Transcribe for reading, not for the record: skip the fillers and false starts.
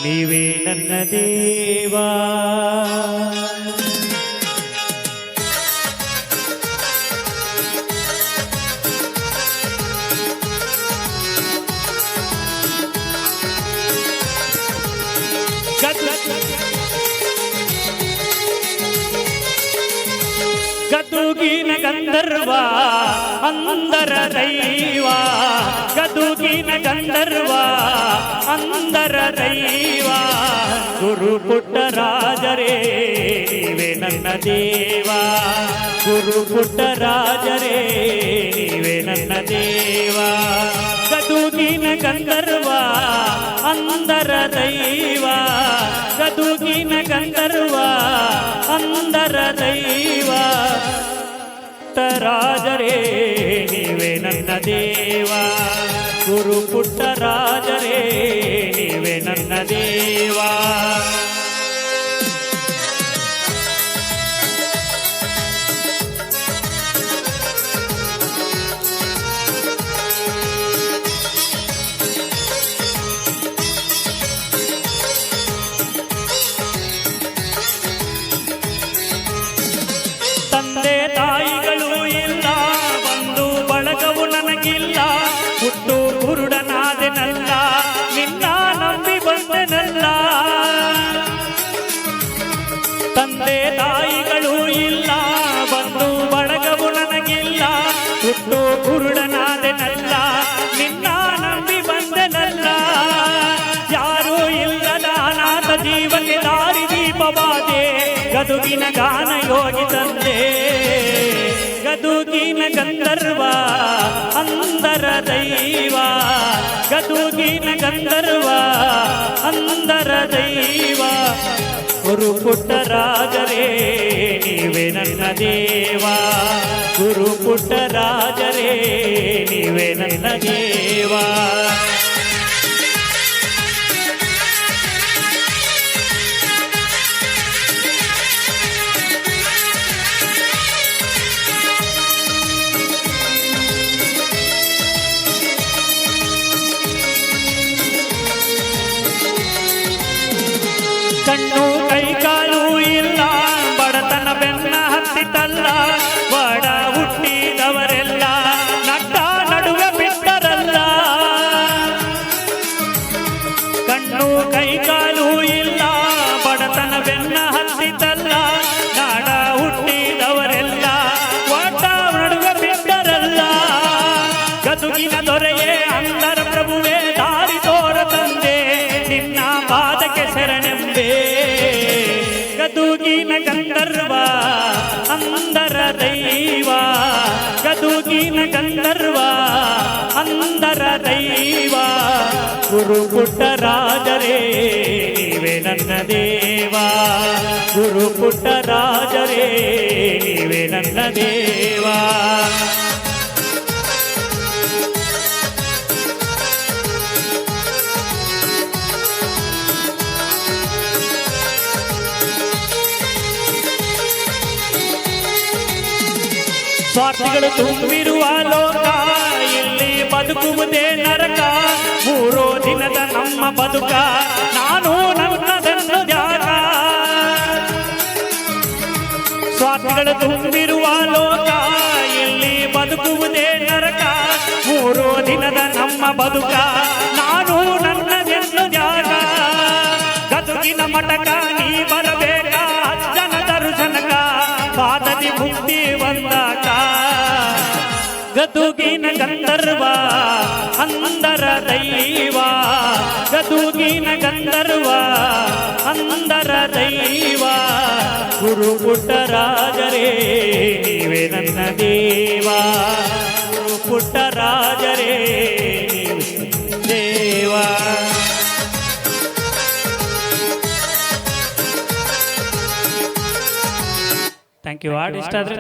ನೀವೇ ನನ್ನ ದೇವಾ. ಗದುಗಿನ ಗಂಧರ್ವ ಅಂದರ ದೈವ, ಗದುಗಿನ ಗಂಧರ್ವ ಅಂದರ ದೈವ. ಗುರು ಪುಟ್ಟರಾಜರೇ ನೀವೇ ನನ್ನ ದೇವ, ಗುರು ಪುಟ್ಟರಾಜರೇ ನೀವೇ ನನ್ನ ದೇವ. ಗದುಗಿನ ಗಂಧರ್ವ ಅಂದರ ದೈವ, ಗದುಗಿನ ಗಂಧರ್ವ ಅಂದರ ದೈವ. ಪುಟ್ಟರಾಜರೇ ನೀವೇ ನನ್ನ ದೇವ, ಗುರು ಪುಟ್ಟರಾಜರೇ ನೀವೇ ನನ್ನ ದೇವ. ತಂದೆ ತಾಯಿಗಳು ಇಲ್ಲ, ಬಂಧು ಬಳಗವು ನನಗಿಲ್ಲ. ಹುಟ್ಟು ಕುರುಡನಾದೆನಲ್ಲ, ನಿನ್ನ ನಂಬಿ ಬಂದೆನಲ್ಲ. ತಂದೆ ತಾಯಿಗಳು ಇಲ್ಲ, ಬಂಧು ಬಳಗವು ನನಗಿಲ್ಲ. ಹುಟ್ಟು ಕುರುಡನಾದೆನಲ್ಲ, ನಿನ್ನ ನಂಬಿ ಬಂದೆನಲ್ಲ. ಯಾರೂ ಇಲ್ಲದ ಅನಾಥ ಜೀವಕ್ಕೆ ದಾರಿ ದೀಪವಾದೆ, ಗದುಗಿನ ಗಾನ ಯೋಗಿ ತಂದೆ. ಗದುಗಿನ ಗಂಧರ್ವ ಅಂದರ ದೈವ, ಗದುಗಿನ ಗಂಧರ್ವ ಅಂದರ ದೈವ. ಗುರು ಪುಟ್ಟರಾಜರೇ ನೀವೇ ನನ್ನ ದೇವ, ಗುರು ಪುಟ್ಟರಾಜರೇ ನೀವೇ ನನ್ನ ದೇವ. ಕಣ್ಣು ಕೈಕಾಲು ಇಲ್ಲ, ಬಡತನ ಬೆನ್ನ ಹತ್ತಿತಲ್ಲ. ಬಡ ಹುಟ್ಟಿದವರೆಲ್ಲ ನಟ್ಟ ನಡುವೆ ಬಿಟ್ಟರಲ್ಲ. ಕಣ್ಣು ಕೈಕಾಲು ಇಲ್ಲ, ಬಡತನ ಬೆನ್ನ ಹತ್ತಿತಲ್ಲ. ನಾಡ ಹುಟ್ಟಿದವರೆಲ್ಲ ಒಟ್ಟ ನಡುವೆ ಬಿಟ್ಟರಲ್ಲ. ಗದುಗಿನ ದೊರೆಯೇ ಅಂದರ ಪ್ರಭುವೇ ದಾರಿ ತೋರ ತಂದೆ, ನಿನ್ನ ಪಾದಕ್ಕೆ ಶರಣೆಂಬೆ. ಗದುಗಿನ ಗಂಧರ್ವ ಅಂದರ ದೈವ, ಗದುಗಿನ ಗಂಧರ್ವ ಅಂದರ ದೈವ. ಗುರು ಪುಟ್ಟರಾಜರೇ ನೀವೇ ನನ್ನ ದೇವ, ಗುರು ಪುಟ್ಟರಾಜರೇ ನೀವೇ ನನ್ನ ದೇವ. ಸ್ವಾರ್ಥಿಗಳು ತುಂಬಿರುವ ಲೋಕ, ಇಲ್ಲಿ ಬದುಕುವುದೇ ನರಕ. ಮೂರೋ ದಿನದ ನಮ್ಮ ಬದುಕ, ನಾನು ನನ್ನದನ್ನು ತ್ಯಾಗ. ಸ್ವಾರ್ಥಿಗಳು ತುಂಬಿರುವ ಲೋಕ, ಇಲ್ಲಿ ಬದುಕುವುದೇ ನರಕ. ಮೂರೋ ದಿನದ ನಮ್ಮ ಬದುಕ, ನಾನು ನನ್ನದನ್ನು ತ್ಯಾಗ. ಗದುಗಿನ ಮಠಕ ನೀ ಬರಬೇಕ, ಅಜ್ಜನ ದರ್ಶನಕ ಪಾದದಿ ಮುಕ್ತಿ ಬಂದಾಕ. ಗದುಗಿನ ಗಂಧರ್ವ ಅಂದರ ದೈವ, ಗದುಗಿನ ಗಂಧರ್ವ ಅಂದರ ದೈವ. ಗುರು ಪುಟ್ಟರಾಜರೇ ನೀವೇ ನನ್ನ ದೇವ, ಗುರು ಪುಟ್ಟರಾಜರೇ ನೀವೇ ದೇವ. Thank you. ಹಾಡು ಇಷ್ಟ ಆದರೆ